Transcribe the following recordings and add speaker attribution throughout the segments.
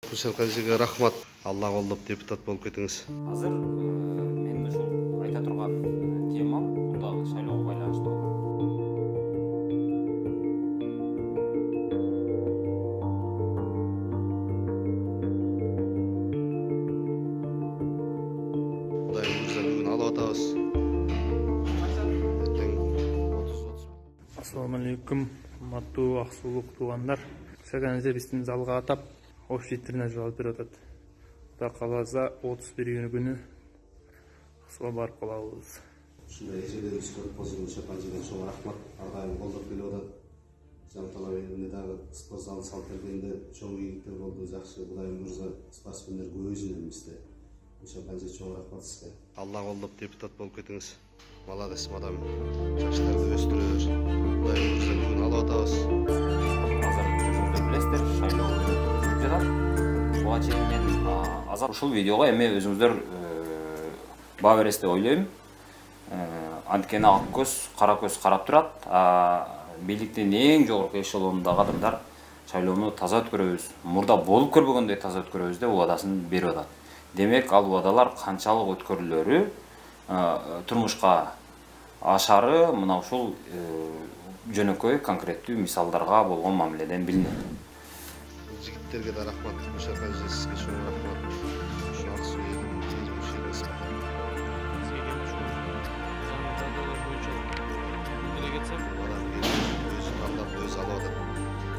Speaker 1: Кушал кажыга рахмат. Алла колдоп депутат болуп кетиңиз.
Speaker 2: Азыр мен ушул айта турган темам мурдагы шайлоого байланыштуу.
Speaker 1: Кудайым буйрса бүгүн алып атабыз.
Speaker 3: Assalamu alaikum, урматтуу Аксулук туугандар. Сагаңызда биздин залга атап общий-тирне жооп берип атат. Кудай кааласа 31 күнү Аксуга барып калабыз.
Speaker 1: Ушундай эжелерибиз көрүп калсын, шапанчыга чоң рахмат. Ар дайым колдоп келип атат. Жан талап элинде дагы спорт зал салып бергенде чоң ийгиликтер болду. Жакшы, Кудайым буйрса спортсмендер көбөйсүн бизде. Шапанчы чоң рахмат сизге. Алла колдоп депутат болуп кетиңиз. Молодец, мадам. Жаштарды өстүрөбүз. Кудайым буйрса бүгүн алып атабыз.
Speaker 2: Азыр өзүңүздөр билесиздер, шайлоо өтүп жатат. Буга чейин мен азыр ушул видеого эми өзүңүздөр баа бересиз деп ойлойм. Анткени ак көз, кара көз карап турат. Бийликтин эң жогорку эшелонундагы адамдар шайлоону таза өткөрөбүз, мурда болуп көрбөгөндөй таза өткөрөбүз деп убадасын берип атат. Демек, ал убадалар канчалык өткөрүлөрү турмушка ашары мына ушул жөнөкөй конкреттүү мисалдарга болгон мамиледен билинет.
Speaker 1: Жигиттерге да рахмат. Ушарга сизге чоң рахмат. Ушу Аксу элинин мүшелерибиз.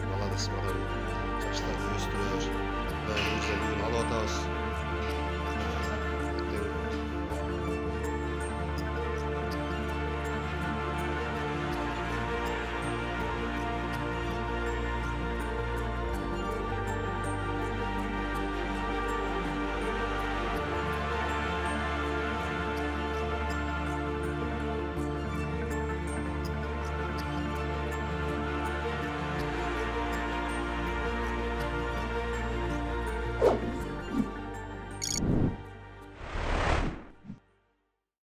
Speaker 1: Молодец, мадам. Жаштарды өстүрөбүз.